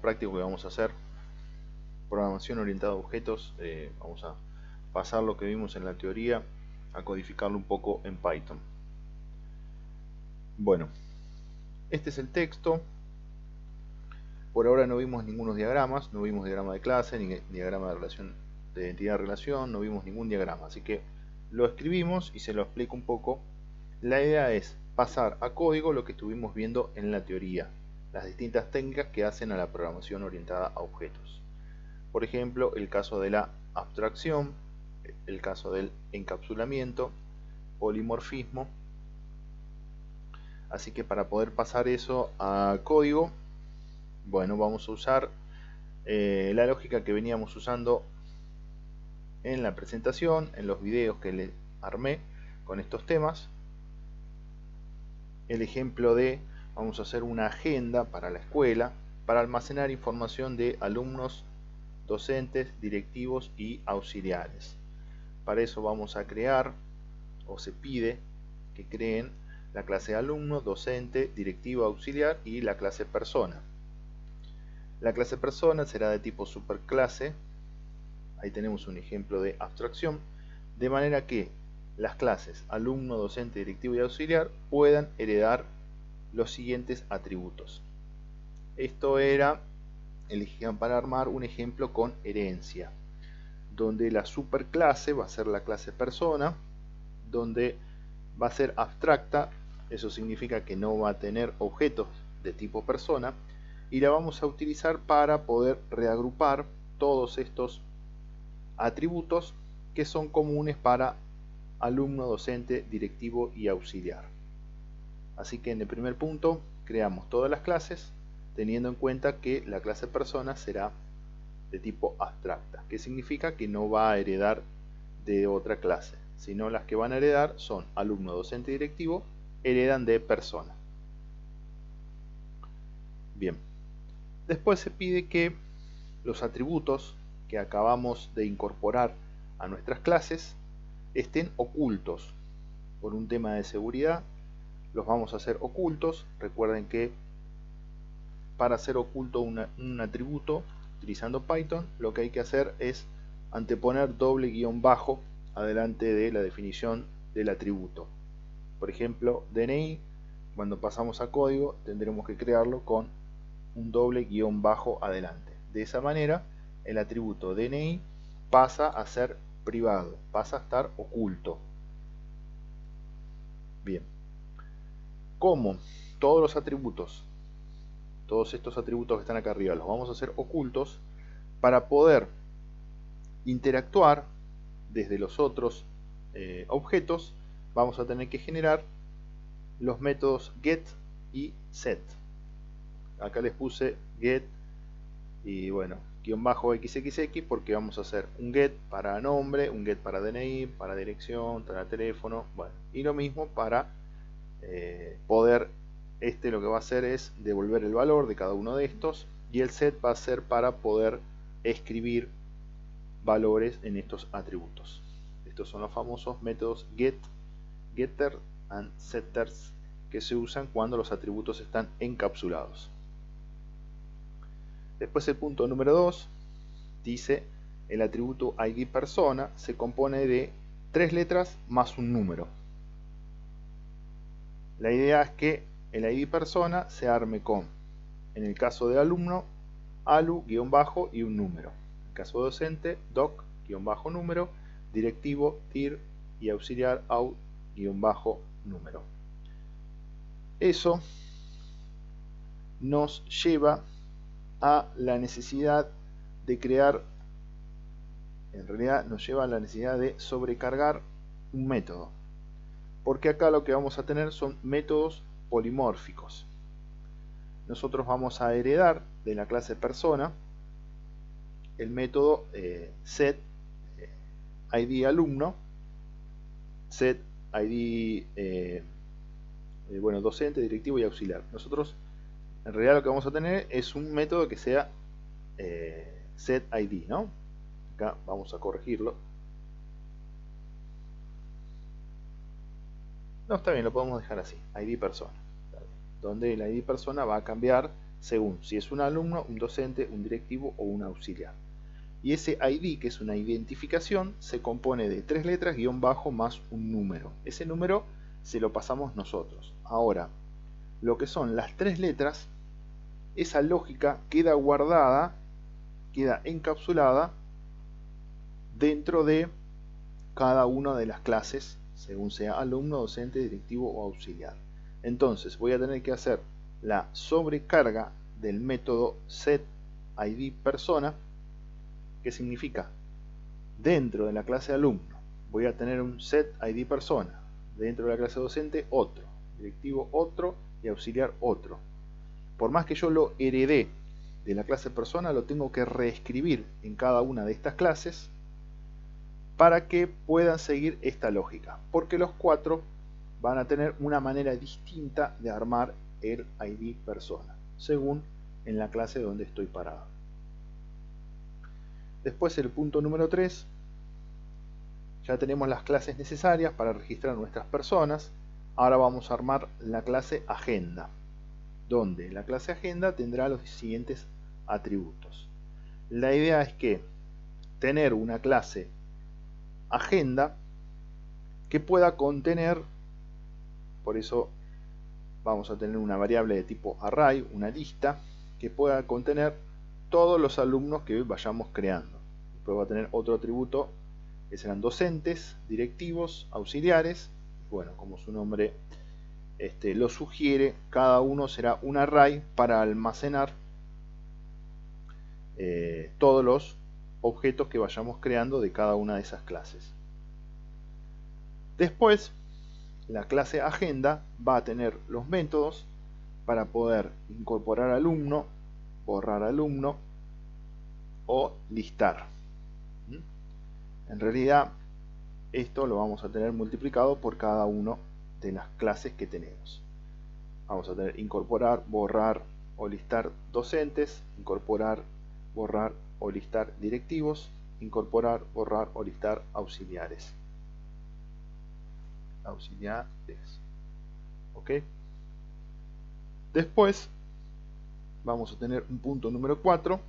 práctico que vamos a hacer, programación orientada a objetos. Vamos a pasar lo que vimos en la teoría a codificarlo un poco en Python. Bueno, este es el texto. Por ahora no vimos ningunos diagramas, no vimos diagrama de clase, ni diagrama de relación de identidad-relación, no vimos ningún diagrama, así que lo escribimos y se lo explico un poco. La idea es pasar a código lo que estuvimos viendo en la teoría, las distintas técnicas que hacen a la programación orientada a objetos. Por ejemplo, el caso de la abstracción, el caso del encapsulamiento, polimorfismo. Así que para poder pasar eso a código, bueno, vamos a usar la lógica que veníamos usando en la presentación, en los videos que le armé con estos temas. El ejemplo de, vamos a hacer una agenda para la escuela para almacenar información de alumnos, docentes, directivos y auxiliares. Para eso vamos a crear, o se pide que creen, la clase alumno, docente, directivo, auxiliar y la clase persona. La clase persona será de tipo superclase. Ahí tenemos un ejemplo de abstracción, de manera que las clases alumno, docente, directivo y auxiliar puedan heredar los siguientes atributos. Esto era para armar un ejemplo con herencia, donde la superclase va a ser la clase persona, donde va a ser abstracta, eso significa que no va a tener objetos de tipo persona, y la vamos a utilizar para poder reagrupar todos estos atributos que son comunes para alumno, docente, directivo y auxiliar. Así que en el primer punto creamos todas las clases teniendo en cuenta que la clase persona será de tipo abstracta, que significa que no va a heredar de otra clase, sino las que van a heredar son alumno, docente, directivo, heredan de persona. Bien, después se pide que los atributos que acabamos de incorporar a nuestras clases estén ocultos. Por un tema de seguridad los vamos a hacer ocultos. Recuerden que para hacer oculto un atributo utilizando Python, lo que hay que hacer es anteponer doble guión bajo adelante de la definición del atributo. Por ejemplo, DNI, cuando pasamos a código tendremos que crearlo con un doble guión bajo adelante. De esa manera el atributo DNI pasa a ser privado, pasa a estar oculto. Bien, como todos los atributos, todos estos atributos que están acá arriba los vamos a hacer ocultos, para poder interactuar desde los otros objetos vamos a tener que generar los métodos get y set. Acá les puse get y bueno, guión bajo xxx, porque vamos a hacer un get para nombre, un get para DNI, para dirección, para teléfono, bueno, y lo mismo para poder, lo que va a hacer es devolver el valor de cada uno de estos, y el set va a ser para poder escribir valores en estos atributos. Estos son los famosos métodos get, getter and setters que se usan cuando los atributos están encapsulados. Después el punto número 2 dice: el atributo ID persona se compone de 3 letras más un número. La idea es que el ID persona se arme con, en el caso de alumno, alu, guión bajo y un número. En el caso de docente, doc, guión bajo número, directivo, dir y auxiliar, au, guión bajo número. Eso nos lleva a la necesidad de crear, en realidad nos lleva a la necesidad de sobrecargar un método, porque acá lo que vamos a tener son métodos polimórficos. Nosotros vamos a heredar de la clase persona el método set id alumno, set id bueno, docente, directivo y auxiliar. Nosotros en realidad lo que vamos a tener es un método que sea set id, ¿no? Acá vamos a corregirlo. No, está bien, lo podemos dejar así, id persona, donde el id persona va a cambiar según si es un alumno, un docente, un directivo o un auxiliar. Y ese ID, que es una identificación, se compone de 3 letras guión bajo más un número. Ese número se lo pasamos nosotros. Ahora, lo que son las 3 letras, esa lógica queda guardada, queda encapsulada dentro de cada una de las clases, según sea alumno, docente, directivo o auxiliar. Entonces voy a tener que hacer la sobrecarga del método setIdPersona, que significa dentro de la clase alumno voy a tener un setIdPersona, dentro de la clase docente otro, directivo otro y auxiliar otro. Por más que yo lo heredé de la clase persona, lo tengo que reescribir en cada una de estas clases para que puedan seguir esta lógica, porque los 4 van a tener una manera distinta de armar el ID persona, según en la clase donde estoy parado. Después el punto número 3, ya tenemos las clases necesarias para registrar nuestras personas. Ahora vamos a armar la clase agenda, donde la clase agenda tendrá los siguientes atributos. La idea es que tener una clase agenda que pueda contener, por eso vamos a tener una variable de tipo array, una lista que pueda contener todos los alumnos que vayamos creando. Después va a tener otro atributo que serán docentes, directivos, auxiliares. Bueno, como su nombre lo sugiere, cada uno será un array para almacenar todos los objetos que vayamos creando de cada una de esas clases. Después, la clase agenda va a tener los métodos para poder incorporar alumno, borrar alumno o listar. En realidad, esto lo vamos a tener multiplicado por cada una de las clases que tenemos. Vamos a tener incorporar, borrar o listar docentes, incorporar, borrar o listar directivos, incorporar, borrar o listar auxiliares. ¿Ok? Después vamos a tener un punto número 4.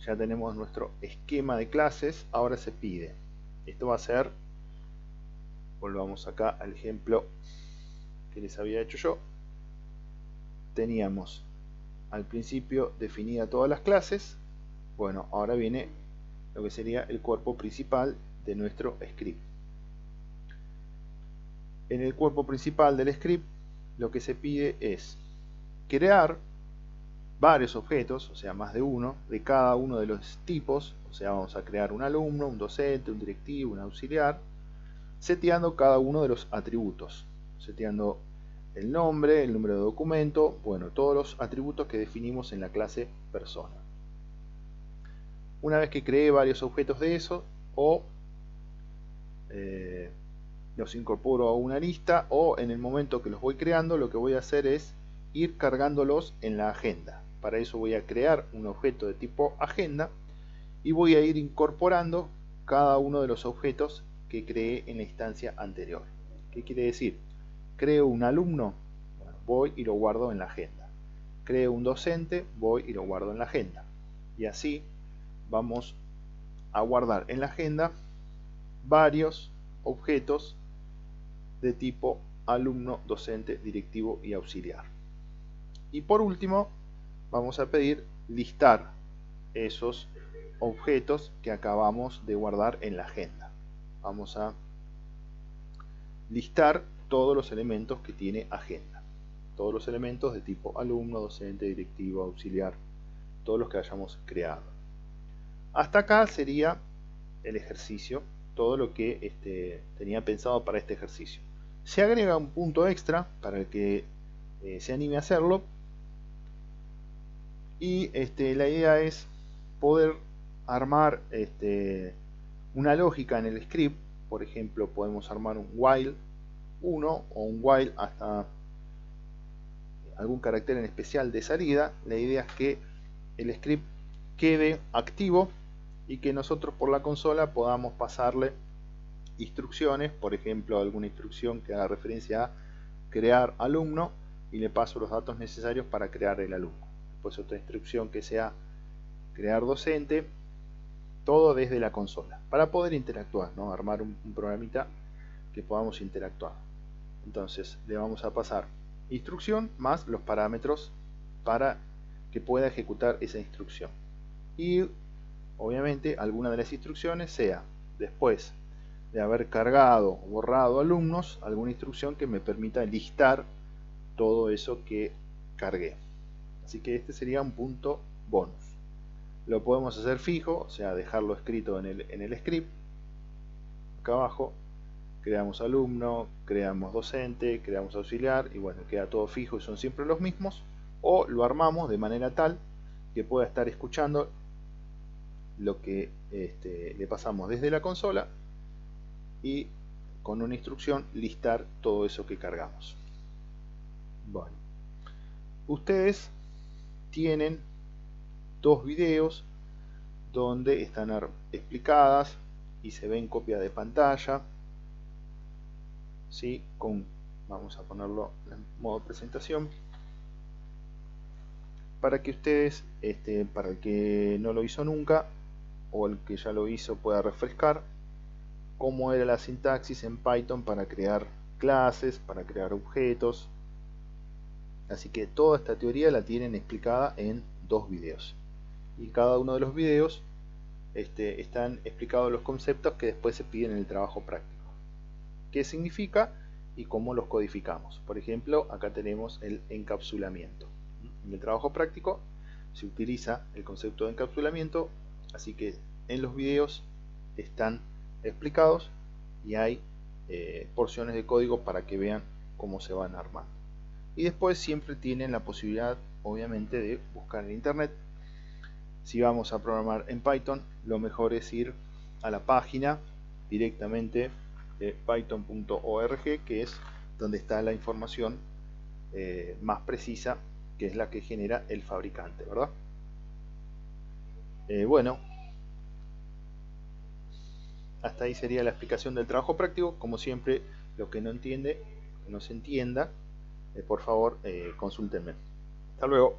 Ya tenemos nuestro esquema de clases. Ahora se pide, esto va a ser, volvamos acá al ejemplo que les había hecho yo. Teníamos al principio definida todas las clases. Bueno, ahora viene lo que sería el cuerpo principal de nuestro script. En el cuerpo principal del script lo que se pide es crear varios objetos, o sea más de uno, de cada uno de los tipos. O sea, vamos a crear un alumno, un docente, un directivo, un auxiliar, seteando cada uno de los atributos, seteando el nombre, el número de documento, bueno, todos los atributos que definimos en la clase persona. Una vez que creé varios objetos de eso, o los incorporo a una lista, o en el momento que los voy creando, lo que voy a hacer es ir cargándolos en la agenda. Para eso voy a crear un objeto de tipo agenda y voy a ir incorporando cada uno de los objetos que creé en la instancia anterior. ¿Qué quiere decir? Creo un alumno, bueno, voy y lo guardo en la agenda. Creo un docente, voy y lo guardo en la agenda. Y así vamos a guardar en la agenda varios objetos de tipo alumno, docente, directivo y auxiliar. Y por último, vamos a pedir listar esos objetos que acabamos de guardar en la agenda. Vamos a listar todos los elementos que tiene agenda. Todos los elementos de tipo alumno, docente, directivo, auxiliar, todos los que hayamos creado. Hasta acá sería el ejercicio, todo lo que tenía pensado para este ejercicio. Se agrega un punto extra para el que se anime a hacerlo, y la idea es poder armar una lógica en el script. Por ejemplo, podemos armar un while 1 o un while hasta algún carácter en especial de salida. La idea es que el script quede activo y que nosotros por la consola podamos pasarle instrucciones, por ejemplo alguna instrucción que haga referencia a crear alumno, y le paso los datos necesarios para crear el alumno. después otra instrucción que sea crear docente, todo desde la consola, para poder interactuar, ¿no? Armar un programita que podamos interactuar. Entonces le vamos a pasar instrucción más los parámetros para que pueda ejecutar esa instrucción. Y obviamente alguna de las instrucciones sea, después de haber cargado o borrado alumnos, alguna instrucción que me permita listar todo eso que cargué. Así que este sería un punto bonus. Lo podemos hacer fijo, o sea, dejarlo escrito en el script. Acá abajo creamos alumno, creamos docente, creamos auxiliar, y bueno, queda todo fijo y son siempre los mismos. O lo armamos de manera tal que pueda estar escuchando lo que le pasamos desde la consola y con una instrucción listar todo eso que cargamos. Bueno, ustedes tienen dos videos donde están explicadas y se ven copia de pantalla, ¿sí? Vamos a ponerlo en modo presentación para que ustedes, para el que no lo hizo nunca o el que ya lo hizo, pueda refrescar cómo era la sintaxis en Python para crear clases, para crear objetos. Así que toda esta teoría la tienen explicada en dos videos, y cada uno de los videos están explicados los conceptos que después se piden en el trabajo práctico, qué significa y cómo los codificamos. Por ejemplo, acá tenemos el encapsulamiento. En el trabajo práctico se utiliza el concepto de encapsulamiento, así que en los videos están explicados y hay porciones de código para que vean cómo se van armando. Y después siempre tienen la posibilidad, obviamente, de buscar en internet. Si vamos a programar en Python, lo mejor es ir a la página directamente de python.org, que es donde está la información más precisa, que es la que genera el fabricante, ¿verdad? Bueno, hasta ahí sería la explicación del trabajo práctico. Como siempre, lo que no entiende, que no se entienda, por favor, consúltenme. Hasta luego.